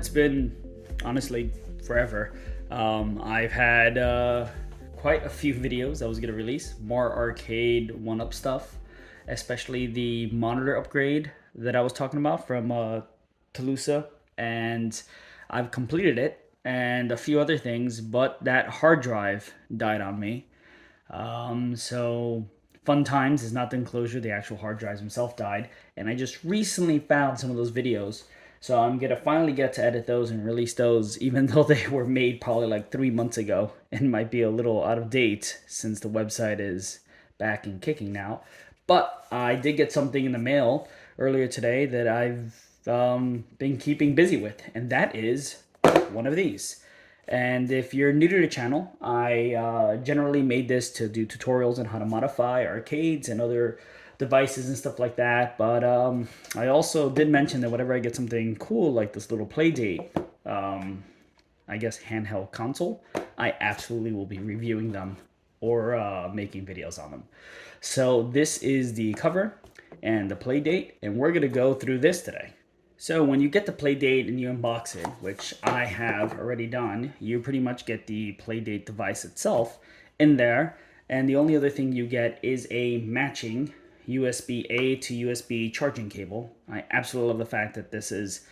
it's been honestly forever. I've had quite a few videos I was gonna release, more arcade one-up stuff, especially the monitor upgrade that I was talking about from Toulouse, and I've completed it and a few other things, but that hard drive died on me. So fun times is not the enclosure, the actual hard drives himself died, and I just recently found some of those videos. So I'm gonna finally get to edit those and release those, even though they were made probably like 3 months ago and might be a little out of date since the website is back and kicking now. But I did get something in the mail earlier today that I've been keeping busy with, and that is one of these. And if you're new to the channel, I generally made this to do tutorials on how to modify arcades and other devices and stuff like that. But I also did mention that whenever I get something cool like this little PlayDate, I guess handheld console, I absolutely will be reviewing them or making videos on them. So this is the cover and the PlayDate, and we're gonna go through this today. So when you get the PlayDate and you unbox it, which I have already done, you pretty much get the PlayDate device itself in there. And the only other thing you get is a matching USB-A to USB charging cable. I absolutely love the fact that this is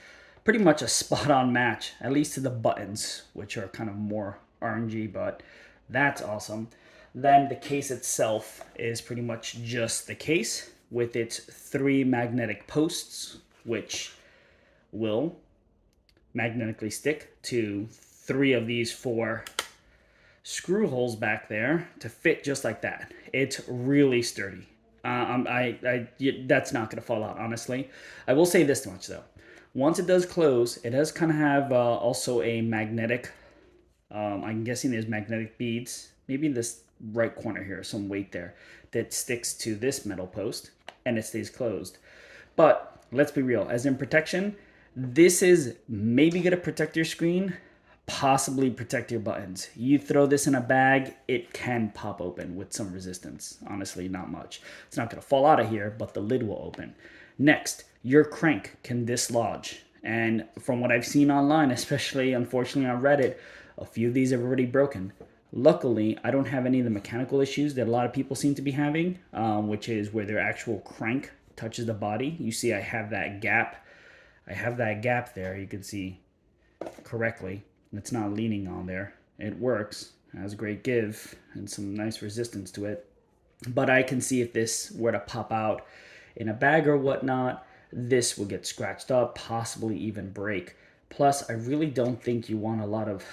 pretty much a spot-on match, at least to the buttons, which are kind of more RNG, but that's awesome. Then the case itself is pretty much just the case with its 3 magnetic posts, which will magnetically stick to 3 of these 4 screw holes back there to fit just like that. It's really sturdy. That's not going to fall out, honestly. I will say this much though. Once it does close, it does kind of have also a magnetic, I'm guessing there's magnetic beads, maybe in this right corner here, some weight there, that sticks to this metal post and it stays closed. But let's be real, as in protection, this is maybe going to protect your screen, possibly protect your buttons. You throw this in a bag, it can pop open with some resistance. Honestly, not much. It's not going to fall out of here, but the lid will open. Next, your crank can dislodge. And from what I've seen online, especially unfortunately on Reddit, a few of these have already broken. Luckily, I don't have any of the mechanical issues that a lot of people seem to be having, which is where their actual crank touches the body. You see I have that gap. I have that gap there, you can see correctly. It's not leaning on there. It works, it has great give and some nice resistance to it. But I can see if this were to pop out in a bag or whatnot, this will get scratched up, possibly even break. Plus, I really don't think you want a lot of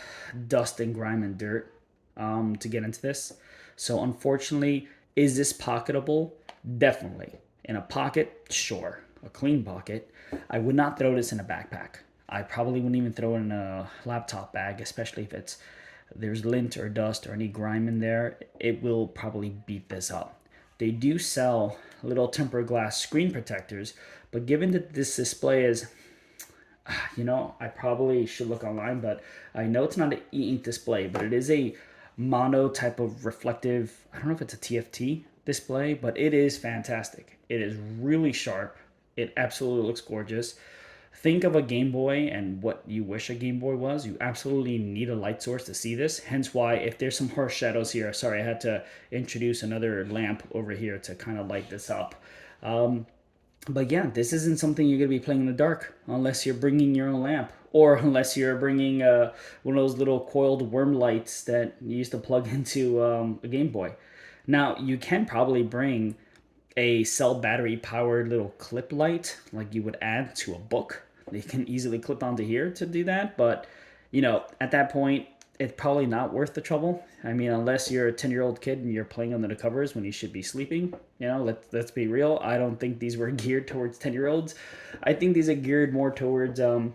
dust and grime and dirt to get into this. So unfortunately, is this pocketable? Definitely. In a pocket, sure. A clean pocket. I would not throw this in a backpack. I probably wouldn't even throw it in a laptop bag, especially if there's lint or dust or any grime in there. It will probably beat this up. They do sell little tempered glass screen protectors, but given that this display is, I probably should look online, but I know it's not an e-ink display, but it is a mono type of reflective, I don't know if it's a TFT display, but it is fantastic. It is really sharp. It absolutely looks gorgeous. Think of a Game Boy and what you wish a Game Boy was. You absolutely need a light source to see this. Hence why, if there's some harsh shadows here, sorry, I had to introduce another lamp over here to kind of light this up. But yeah, this isn't something you're going to be playing in the dark unless you're bringing your own lamp, or unless you're bringing one of those little coiled worm lights that you used to plug into a Game Boy. Now, you can probably bring a cell battery powered little clip light like you would add to a book. They can easily clip onto here to do that, but at that point it's probably not worth the trouble. I mean, unless you're a 10-year-old kid and you're playing under the covers when you should be sleeping. Let's be real. I don't think these were geared towards 10-year-olds. I think these are geared more towards 30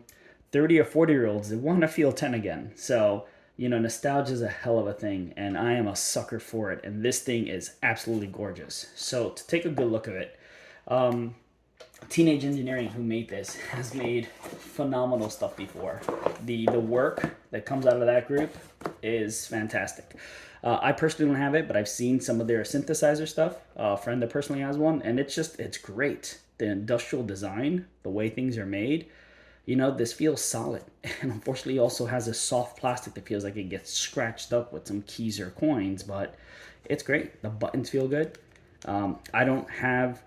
or 40-year-olds that want to feel 10 again. So nostalgia is a hell of a thing, and I am a sucker for it, and this thing is absolutely gorgeous. So to take a good look at it, Teenage Engineering, who made this, has made phenomenal stuff before. The work that comes out of that group is fantastic. I personally don't have it, but I've seen some of their synthesizer stuff. A friend that personally has one, and it's great. The industrial design, the way things are made, you know, this feels solid. And unfortunately, it also has a soft plastic that feels like it gets scratched up with some keys or coins, but it's great. The buttons feel good. I don't have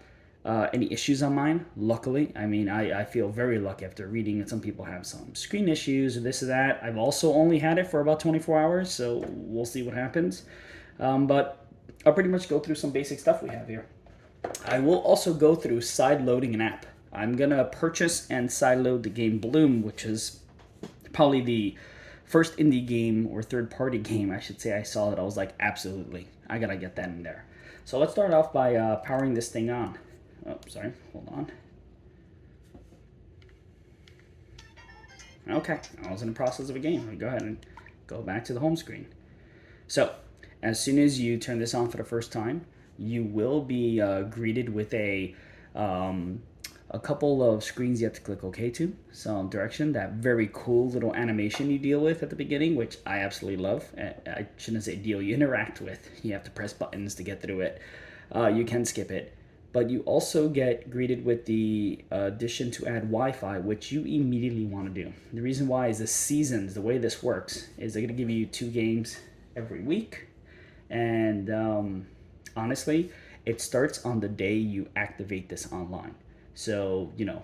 any issues on mine, luckily. I mean, I feel very lucky after reading that some people have some screen issues or this or that. I've also only had it for about 24 hours, so we'll see what happens. But I'll pretty much go through some basic stuff we have here. I will also go through side loading an app. I'm gonna purchase and sideload the game Bloom, which is probably the first indie game or third party game, I should say, I saw that I was like, absolutely, I gotta get that in there. So let's start off by powering this thing on. Oh, sorry, hold on. Okay, I was in the process of a game. Let me go ahead and go back to the home screen. So, as soon as you turn this on for the first time, you will be greeted with a couple of screens you have to click OK to. Some direction, that very cool little animation you deal with at the beginning, which I absolutely love. I shouldn't say deal, you interact with. You have to press buttons to get through it. You can skip it. But you also get greeted with the addition to add Wi-Fi, which you immediately want to do. The reason why is the seasons, the way this works, is they're going to give you 2 games every week. And honestly, it starts on the day you activate this online. So, you know,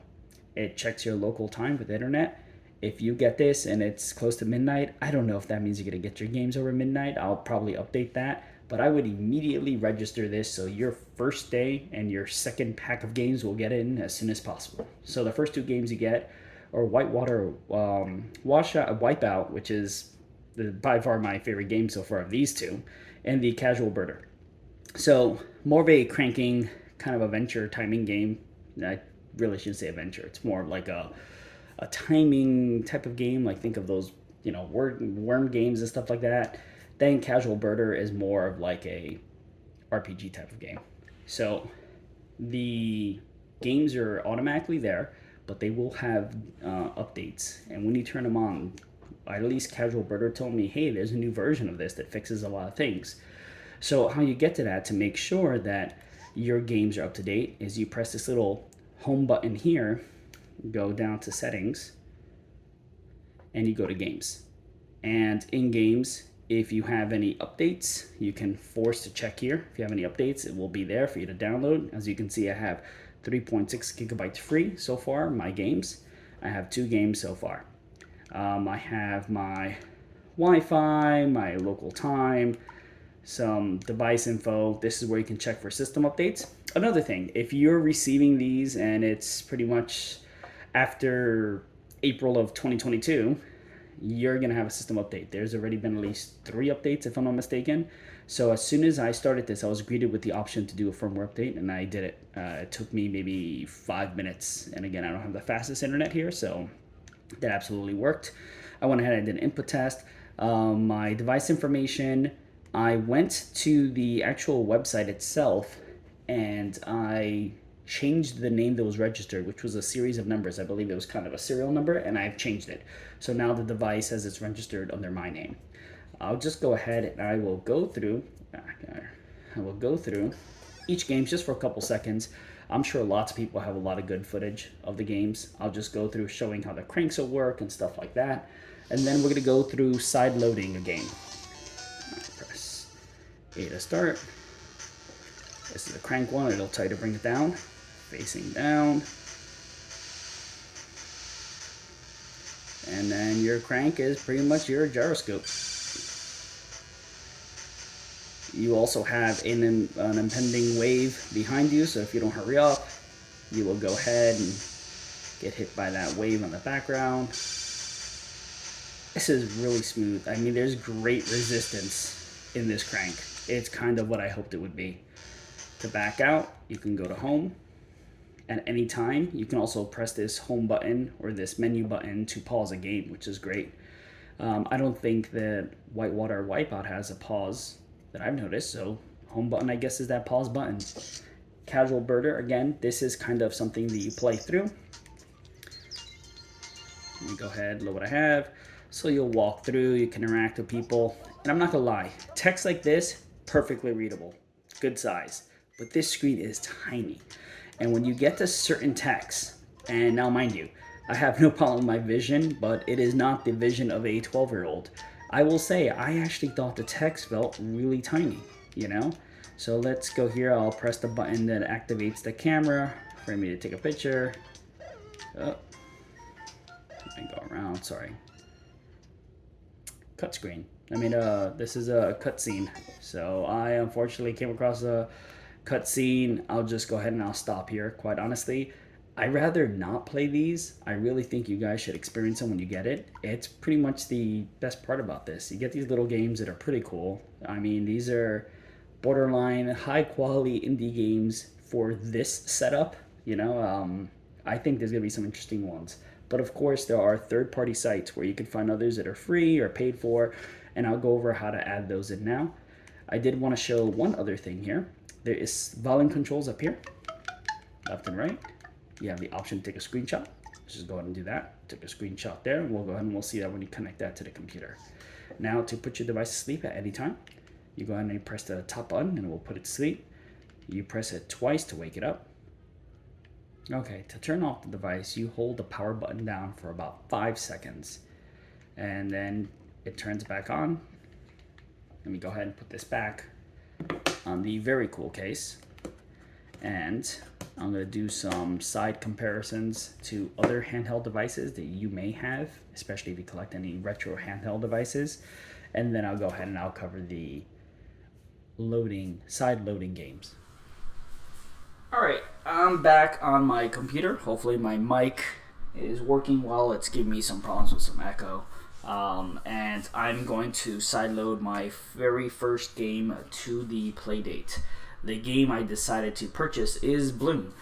it checks your local time with the internet. If you get this and it's close to midnight, I don't know if that means you're going to get your games over midnight. I'll probably update that. But I would immediately register this so your first day and your second pack of games will get in as soon as possible. So the first 2 games you get are Whitewater Wipeout, which is by far my favorite game so far of these 2, and the Casual Birder. So more of a cranking kind of adventure timing game. I really shouldn't say adventure. It's more like a timing type of game. Like think of those, you know, worm games and stuff like that. Then Casual Birder is more of like a RPG type of game. So the games are automatically there, but they will have updates. And when you turn them on, at least Casual Birder told me, hey, there's a new version of this that fixes a lot of things. So how you get to that to make sure that your games are up to date is you press this little home button here, go down to settings, and you go to games. And in games, if you have any updates, you can force to check here. If you have any updates, it will be there for you to download. As you can see, I have 3.6 gigabytes free so far, my games. I have 2 games so far. I have my Wi-Fi, my local time, some device info. This is where you can check for system updates. Another thing, if you're receiving these and it's pretty much after April of 2022, you're going to have a system update. There's already been at least 3 updates, if I'm not mistaken. So as soon as I started this, I was greeted with the option to do a firmware update, and I did it. It took me maybe 5 minutes. And again, I don't have the fastest internet here, so that absolutely worked. I went ahead and did an input test. My device information, I went to the actual website itself, and I changed the name that was registered, which was a series of numbers. I believe it was kind of a serial number, and I've changed it. So now the device says it's registered under my name. I'll just go ahead and I will go through each game just for a couple seconds. I'm sure lots of people have a lot of good footage of the games. I'll just go through showing how the cranks will work and stuff like that. And then we're gonna go through side loading a game. Press A to start. This is the crank one, it'll tell you to bring it down, facing down. And then your crank is pretty much your gyroscope. You also have an impending wave behind you, so if you don't hurry up, you will go ahead and get hit by that wave on the background. This is really smooth. I mean, there's great resistance in this crank. It's kind of what I hoped it would be. To back out, you can go to home at any time. You can also press this home button or this menu button to pause a game, which is great. I don't think that Whitewater Wipeout has a pause that I've noticed, so home button, I guess, is that pause button. Casual Birder, again, this is kind of something that you play through. Let me go ahead, look what I have. So you'll walk through, you can interact with people, and I'm not gonna lie, text like this, perfectly readable, good size, but this screen is tiny. And when you get to certain text, and now mind you, I have no problem with my vision, but it is not the vision of a 12-year-old. I will say, I actually thought the text felt really tiny, you know? So let's go here. I'll press the button that activates the camera for me to take a picture. Oh, and go around, sorry. Cut screen. I mean, this is a cutscene. So I unfortunately came across a cutscene. I'll just go ahead and I'll stop here, quite honestly. I'd rather not play these. I really think you guys should experience them when you get it. It's pretty much the best part about this. You get these little games that are pretty cool. I mean, these are borderline high quality indie games for this setup. You know, I think there's gonna be some interesting ones. But of course, there are third party sites where you can find others that are free or paid for, and I'll go over how to add those in now. I did want to show one other thing here. There is volume controls up here, left and right. You have the option to take a screenshot. Let's just go ahead and do that. Take a screenshot there. We'll go ahead and we'll see that when you connect that to the computer. Now to put your device to sleep at any time, you go ahead and you press the top button and it will put it to sleep. You press it twice to wake it up. Okay, to turn off the device, you hold the power button down for about 5 seconds. And then it turns back on. Let me go ahead and put this back on the very cool case. And I'm going to do some side comparisons to other handheld devices that you may have, especially if you collect any retro handheld devices. And then I'll go ahead and I'll cover the side loading games. All right, I'm back on my computer. Hopefully my mic is working well. It's giving me some problems with some echo. And I'm going to sideload my very first game to the PlayDate. The game I decided to purchase is Bloom.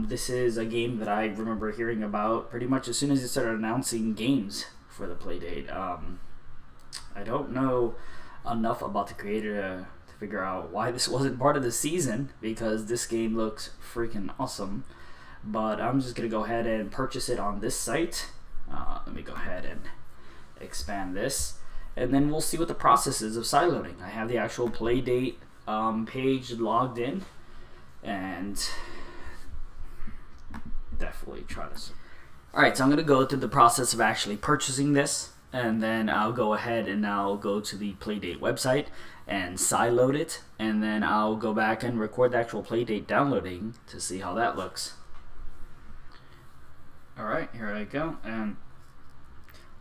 This is a game that I remember hearing about pretty much as soon as they started announcing games for the PlayDate. I don't know enough about the creator to figure out why this wasn't part of the season, because this game looks freaking awesome. But I'm just going to go ahead and purchase it on this site. Let me go ahead and expand this, and then we'll see what the process is of sideloading. I have the actual PlayDate page logged in, and definitely try this. Alright, so I'm going to go through the process of actually purchasing this, and then I'll go ahead and I'll go to the PlayDate website and sideload it, and then I'll go back and record the actual PlayDate downloading to see how that looks. Alright, here I go, and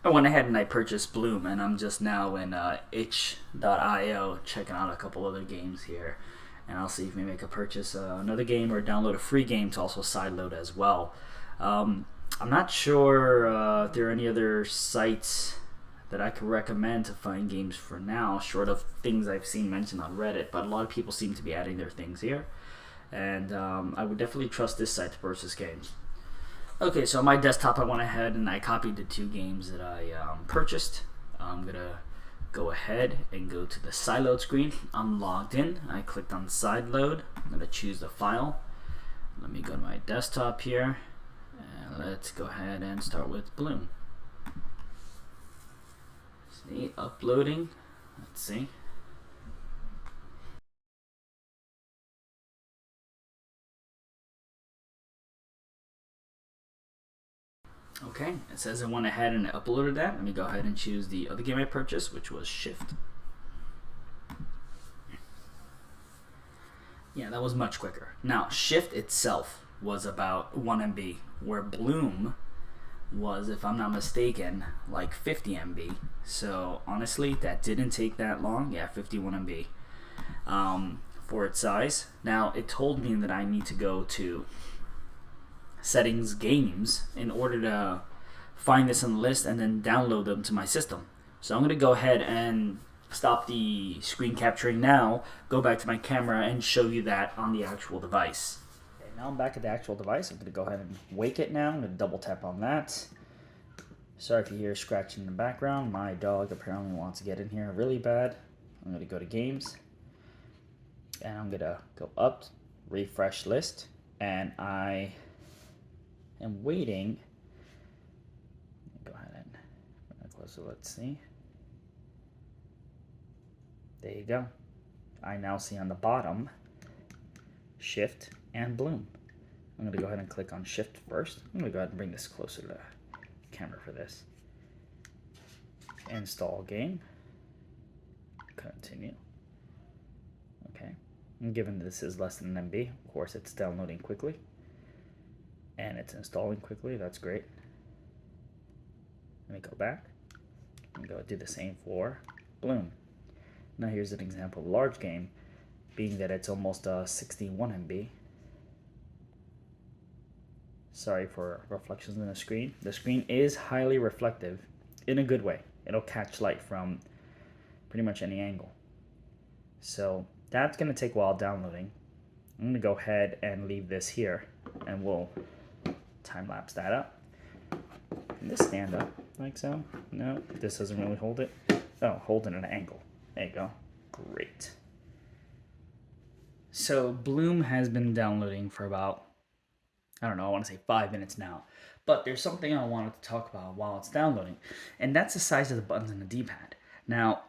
I went ahead and I purchased Bloom, and I'm just now in itch.io checking out a couple other games here, and I'll see if we make a purchase another game or download a free game to also sideload as well. I'm not sure if there are any other sites that I could recommend to find games for now, short of things I've seen mentioned on Reddit, but a lot of people seem to be adding their things here, and I would definitely trust this site to purchase games. Okay, so on my desktop I went ahead and I copied the 2 games that I purchased. I'm going to go ahead and go to the sideload screen. I'm logged in. I clicked on sideload. I'm going to choose the file. Let me go to my desktop here. And let's go ahead and start with Bloom. See, uploading. Let's see. Okay, it says I went ahead and uploaded that. Let me go ahead and choose the other game I purchased, which was Shift. Yeah, that was much quicker. Now, Shift itself was about 1 MB, where Bloom was, if I'm not mistaken, like 50 MB. So, honestly, that didn't take that long. Yeah, 51 MB for its size. Now, it told me that I need to go to Settings Games in order to find this on the list and then download them to my system. So I'm going to go ahead and stop the screen capturing now, go back to my camera and show you that on the actual device. Okay, now I'm back at the actual device. I'm going to go ahead and wake it now. I'm going to double tap on that. Sorry if you hear scratching in the background. My dog apparently wants to get in here really bad. I'm going to go to Games, and I'm going to go up, refresh list, and I am waiting. Go ahead and bring it closer. Let's see. There you go. I now see on the bottom Shift and Bloom. I'm going to go ahead and click on Shift first. I'm going to go ahead and bring this closer to the camera for this. Install game. Continue. Okay. And given this is less than an MB, of course it's downloading quickly. And it's installing quickly. That's great. Let me go back and go do the same for Bloom. Now here's an example of a large game, being that it's almost 61 MB. Sorry for reflections in the screen. The screen is highly reflective in a good way. It'll catch light from pretty much any angle. So that's going to take a while downloading. I'm going to go ahead and leave this here and we'll time lapse that up. And this stand up like so. No, this doesn't really hold it. Oh, hold it at an angle. There you go. Great. So Bloom has been downloading for about, I don't know, I want to say 5 minutes now. But there's something I wanted to talk about while it's downloading, and that's the size of the buttons on the D-pad. Now,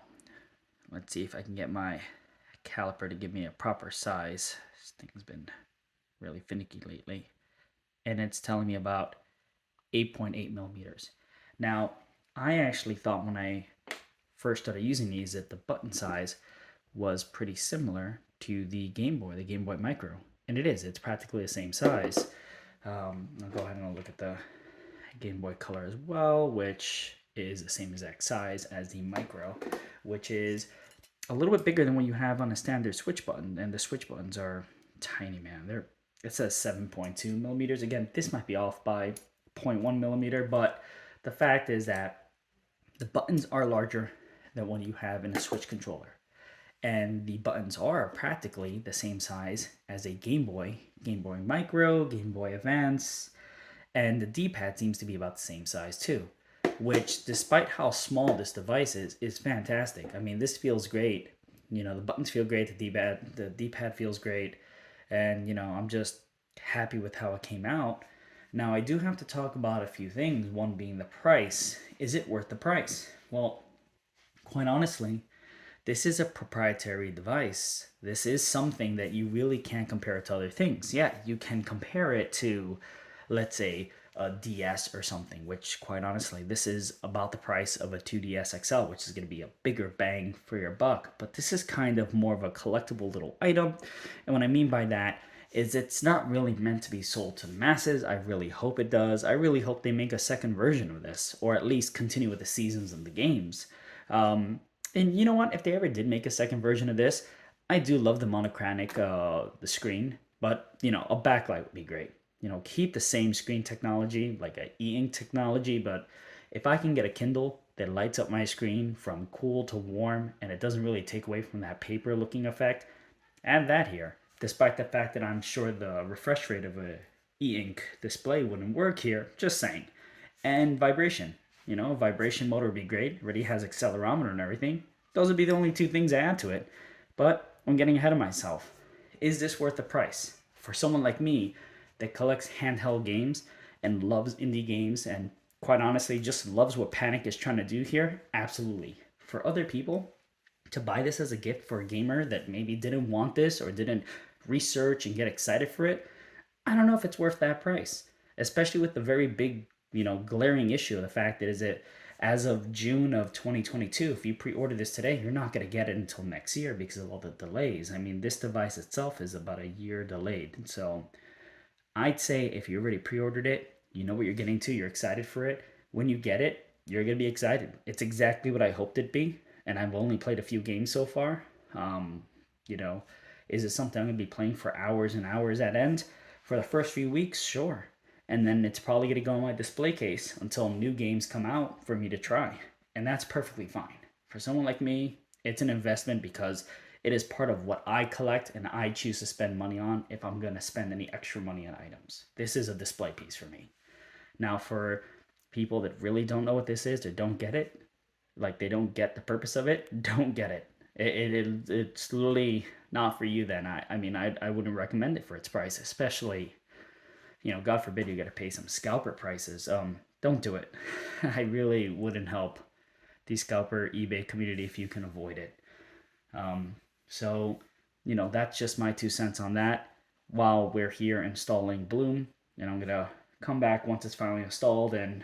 let's see if I can get my caliper to give me a proper size. This thing's been really finicky lately. And it's telling me about 8.8 millimeters. Now, I actually thought when I first started using these that the button size was pretty similar to the Game Boy Micro. And it is, it's practically the same size. I'll go ahead and look at the Game Boy Color as well, which is the same exact size as the Micro, which is a little bit bigger than what you have on a standard switch button. And the switch buttons are tiny, man. It says 7.2 millimeters. Again, this might be off by 0.1 millimeter, but the fact is that the buttons are larger than what you have in a Switch controller. And the buttons are practically the same size as a Game Boy Micro, Game Boy Advance, and the D-pad seems to be about the same size too, which despite how small this device is fantastic. I mean, this feels great. You know, the buttons feel great, the D-pad feels great, and you know, I'm just happy with how it came out. Now, I do have to talk about a few things, one being the price. Is it worth the price? Well, quite honestly, this is a proprietary device. This is something that you really can't compare to other things. Yeah, you can compare it to, let's say, a DS or something, which quite honestly, this is about the price of a 2DS XL, which is going to be a bigger bang for your buck. But this is kind of more of a collectible little item. And what I mean by that is it's not really meant to be sold to the masses. I really hope it does. I really hope they make a second version of this, or at least continue with the seasons and the games. And you know what? If they ever did make a second version of this, I do love the monochromatic, the screen, but you know, a backlight would be great. You know, keep the same screen technology, like a e-ink technology, but if I can get a Kindle that lights up my screen from cool to warm and it doesn't really take away from that paper looking effect, add that here. Despite the fact that I'm sure the refresh rate of a e-ink display wouldn't work here, just saying. And vibration. You know, vibration motor would be great. It already has accelerometer and everything. Those would be the only two things I add to it. But I'm getting ahead of myself. Is this worth the price? For someone like me that collects handheld games and loves indie games and quite honestly just loves what Panic is trying to do here, absolutely. For other people, to buy this as a gift for a gamer that maybe didn't want this or didn't research and get excited for it, I don't know if it's worth that price. Especially with the very big, glaring issue of the fact that is it as of June of 2022, if you pre-order this today, you're not going to get it until next year because of all the delays. I mean, this device itself is about a year delayed. So I'd say if you already pre-ordered it, you know what you're getting to, you're excited for it. When you get it, you're going to be excited. It's exactly what I hoped it'd be. And I've only played a few games so far. Is it something I'm going to be playing for hours and hours at end? For the first few weeks, sure. And then it's probably going to go in my display case until new games come out for me to try. And that's perfectly fine. For someone like me, it's an investment because it is part of what I collect and I choose to spend money on if I'm going to spend any extra money on items. This is a display piece for me. Now, for people that really don't know what this is or don't get it, like they don't get the purpose of it, don't get it. It's literally not for you then. I wouldn't recommend it for its price, especially, God forbid you got to pay some scalper prices. Don't do it. I really wouldn't help the scalper eBay community if you can avoid it. So, that's just my 2 cents on that. while we're here installing Bloom, and I'm gonna come back once it's finally installed and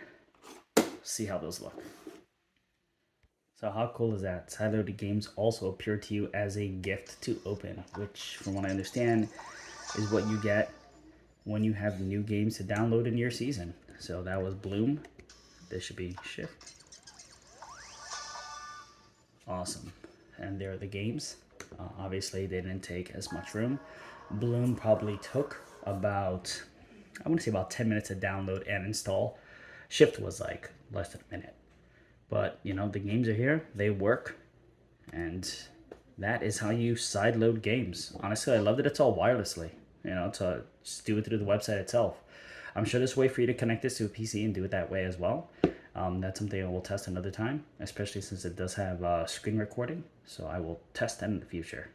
see how those look. So how cool is that? Sideload Games also appear to you as a gift to open, which from what I understand is what you get when you have new games to download in your season. So that was Bloom. This should be Shift. Awesome. And there are the games. Obviously they didn't take as much room. Bloom probably took about, I want to say about 10 minutes to download and install. Shift was like less than a minute. But, you know, the games are here, they work, and that is how you sideload games. Honestly, I love that it's all wirelessly, you know, to just do it through the website itself. I'm sure there's a way for you to connect this to a PC and do it that way as well. That's something I will test another time, especially since it does have screen recording, so I will test that in the future.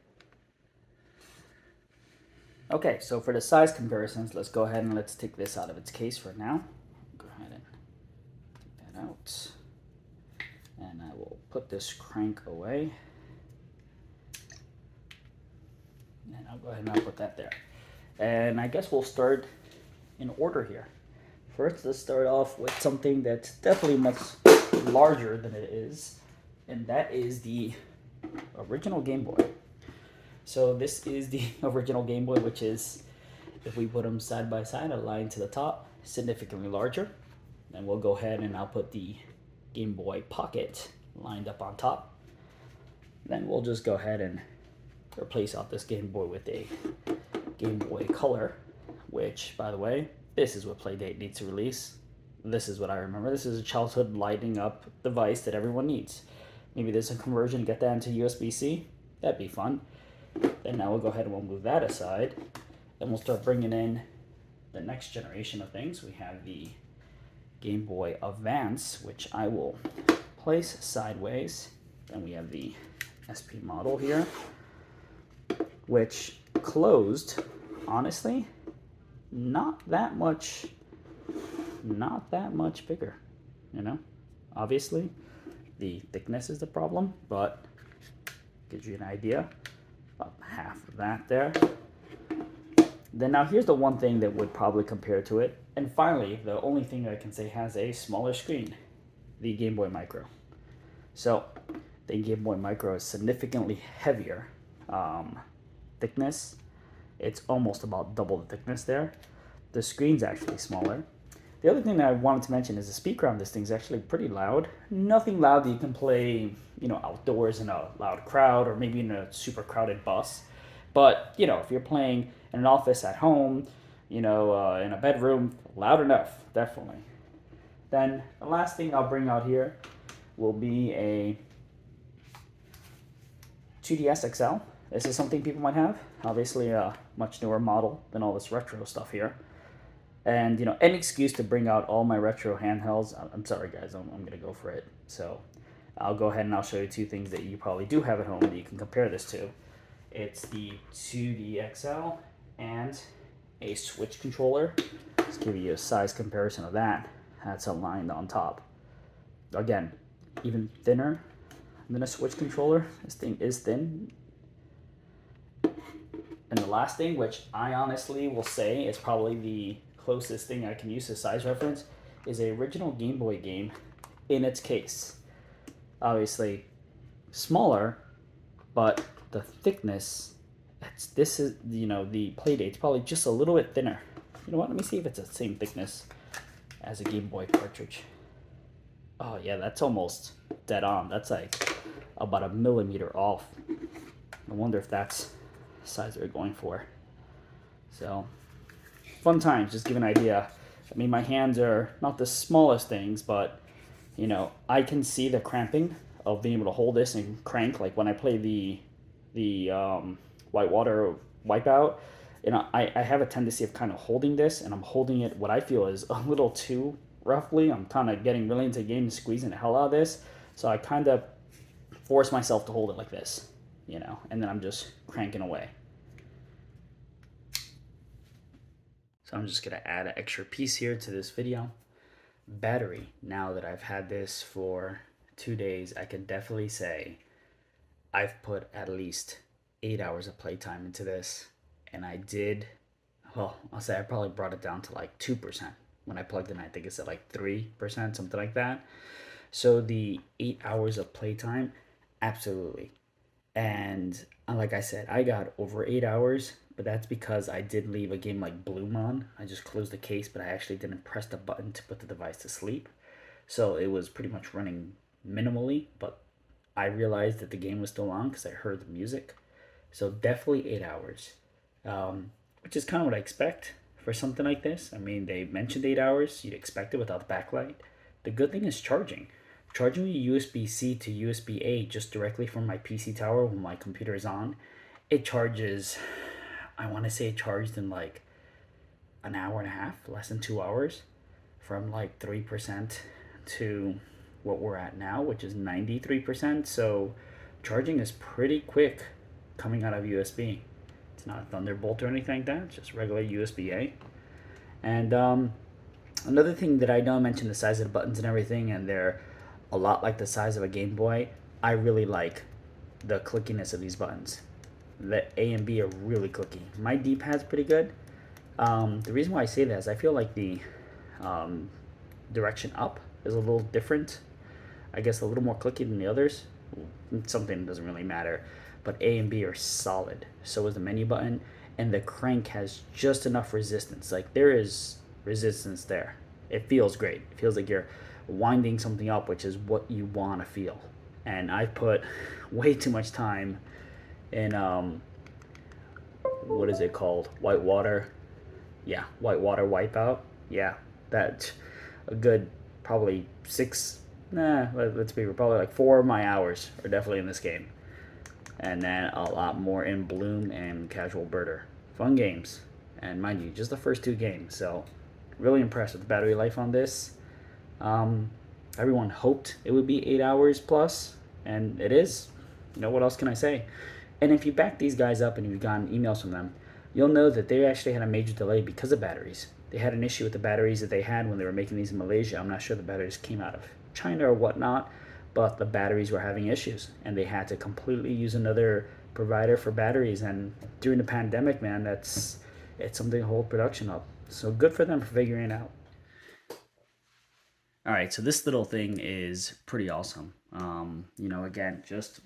Okay, so for the size comparisons, let's go ahead and let's take this out of its case for now. Go ahead and take that out. And I will put this crank away. And I'll go ahead and I'll put that there. And I guess we'll start in order here. First, let's start off with something that's definitely much larger than it is. And that is the original Game Boy. So this is the original Game Boy, which is, if we put them side by side, a line to the top, significantly larger. Then we'll go ahead and I'll put the Game Boy Pocket lined up on top. Then we'll just go ahead and replace out this Game Boy with a Game Boy Color, which, by the way, this is what PlayDate needs to release. This is what I remember. This is a childhood lighting up device that everyone needs. Maybe there's a conversion, get that into USB-C. That'd be fun. Then now we'll go ahead and we'll move that aside. Then we'll start bringing in the next generation of things. We have the Game Boy Advance, which I will place sideways. Then we have the SP model here, which closed, honestly, not that much bigger, you know? Obviously, the thickness is the problem, but gives you an idea. About half of that there. Then now here's the one thing that would probably compare to it. And finally, the only thing that I can say has a smaller screen, the Game Boy Micro. So the Game Boy Micro is significantly heavier thickness. It's almost about double the thickness there. The screen's actually smaller. The other thing that I wanted to mention is the speaker on this thing is actually pretty loud. Nothing loud that you can play, you know, outdoors in a loud crowd or maybe in a super crowded bus. But, you know, if you're playing in an office at home, you know, in a bedroom, loud enough, definitely. Then the last thing I'll bring out here will be a 2DS XL. This is something people might have. Obviously a much newer model than all this retro stuff here. And, you know, any excuse to bring out all my retro handhelds. I'm sorry, guys, I'm going to go for it. So I'll go ahead and I'll show you two things that you probably do have at home that you can compare this to. It's the 2DXL and a Switch controller. Let's give you a size comparison of that. That's aligned on top. Again, even thinner than a Switch controller. This thing is thin. And the last thing, which I honestly will say is probably the closest thing I can use as size reference, is a original Game Boy game in its case. Obviously smaller, but the thickness, this is, you know, the PlayDate's probably just a little bit thinner. You know what, let me see if it's the same thickness as a Game Boy cartridge. Oh yeah, that's almost dead on. That's like about a millimeter off. I wonder if that's the size they're going for. So, fun times, just give an idea. I mean, my hands are not the smallest things, but, you know, I can see the cramping of being able to hold this and crank. Like when I play the Whitewater Wipeout, you know, I have a tendency of kind of holding this, and I'm holding it what I feel is a little too roughly. I'm kind of getting really into the game and squeezing the hell out of this. So I kind of force myself to hold it like this, you know, and then I'm just cranking away. So I'm just going to add an extra piece here to this video. Battery. Now that I've had this for 2 days, I can definitely say I've put at least 8 hours of playtime into this, and I did well, I'll say I probably brought it down to like 2%. When I plugged in, I think it's at like 3%, something like that. So the 8 hours of playtime, absolutely. And like I said, I got over 8 hours, but that's because I did leave a game like Bloom on. I just closed the case, but I actually didn't press the button to put the device to sleep. So it was pretty much running minimally, but I realized that the game was still on because I heard the music. So definitely 8 hours, which is kind of what I expect for something like this. I mean, they mentioned 8 hours. You'd expect it without the backlight. The good thing is charging. Charging USB C to USB A just directly from my PC tower when my computer is on, it charges. I want to say it charged in like an hour and a half, less than 2 hours, from like 3% to what we're at now, which is 93%. So charging is pretty quick coming out of USB. It's not a Thunderbolt or anything like that, it's just regular USB A. And another thing that I know, I mentioned the size of the buttons and everything, and they're a lot like the size of a Game Boy. I really like the clickiness of these buttons. The A and B are really clicky. My D-pad's pretty good. The reason why I say that is I feel like the direction up is a little different. I guess a little more clicky than the others. Something that doesn't really matter. But A and B are solid. So is the menu button. And the crank has just enough resistance. Like, there is resistance there. It feels great. It feels like you're winding something up, which is what you want to feel. And I put way too much time in, what is it called? Whitewater. Yeah, Whitewater Wipeout. Yeah, that a good probably let's be real, probably like 4 of my hours are definitely in this game. And then a lot more in Bloom and Casual Birder. Fun games. And mind you, just the first 2 games. So really impressed with the battery life on this. Everyone hoped it would be 8 hours plus, and it is. You know, what else can I say? And if you back these guys up and you've gotten emails from them, you'll know that they actually had a major delay because of batteries. They had an issue with the batteries that they had when they were making these in Malaysia. I'm not sure the batteries came out of China or whatnot, but the batteries were having issues, and they had to completely use another provider for batteries. And during the pandemic, man, it's something to hold production up. So good for them for figuring it out. All right, so this little thing is pretty awesome. Again, just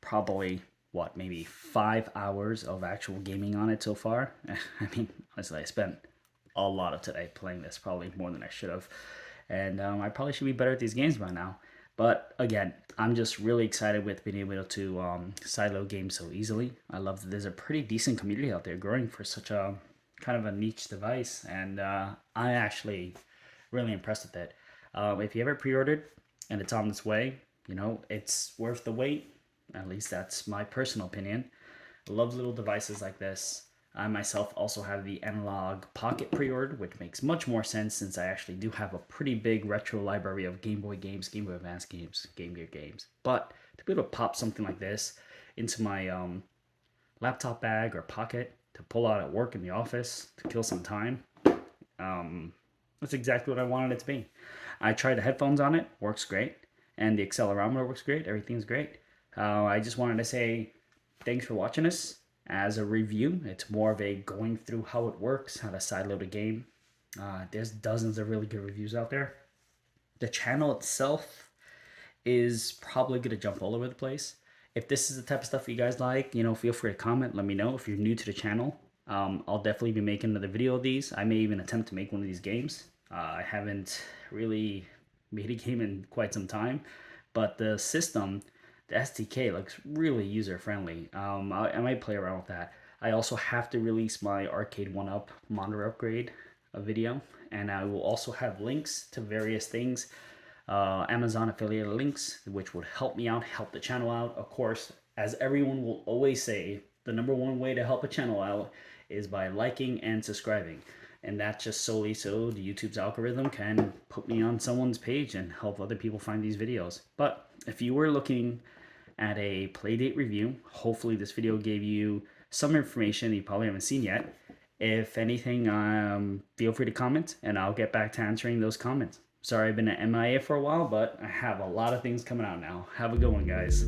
probably what, maybe 5 hours of actual gaming on it so far. I mean, honestly, I spent a lot of today playing this, probably more than I should have. And I probably should be better at these games by now. But again, I'm just really excited with being able to sideload games so easily. I love that there's a pretty decent community out there growing for such a kind of a niche device. And I actually really impressed with it. If you ever pre-ordered and it's on its way, it's worth the wait. At least that's my personal opinion. I love little devices like this. I myself also have the Analog Pocket pre-ordered, which makes much more sense since I actually do have a pretty big retro library of Game Boy games, Game Boy Advance games, Game Gear games. But to be able to pop something like this into my laptop bag or pocket to pull out at work in the office to kill some time, that's exactly what I wanted it to be. I tried the headphones on it, works great, and the accelerometer works great, everything's great. I just wanted to say thanks for watching this. As a review, it's more of a going through how it works, how to sideload a game. There's dozens of really good reviews out there. The channel itself is probably going to jump all over the place. If this is the type of stuff you guys like, feel free to comment. Let me know if you're new to the channel. I'll definitely be making another video of these. I may even attempt to make one of these games. I haven't really made a game in quite some time, but the system, the SDK looks really user-friendly. I might play around with that. I also have to release my Arcade 1-Up monitor upgrade video, and I will also have links to various things, Amazon affiliate links, which would help me out, help the channel out. Of course, as everyone will always say, the number one way to help a channel out is by liking and subscribing. And that's just solely so the YouTube's algorithm can put me on someone's page and help other people find these videos. But if you were looking at a PlayDate review, hopefully this video gave you some information you probably haven't seen yet. If anything, feel free to comment and I'll get back to answering those comments. Sorry I've been at MIA for a while, but I have a lot of things coming out now. Have a good one, guys.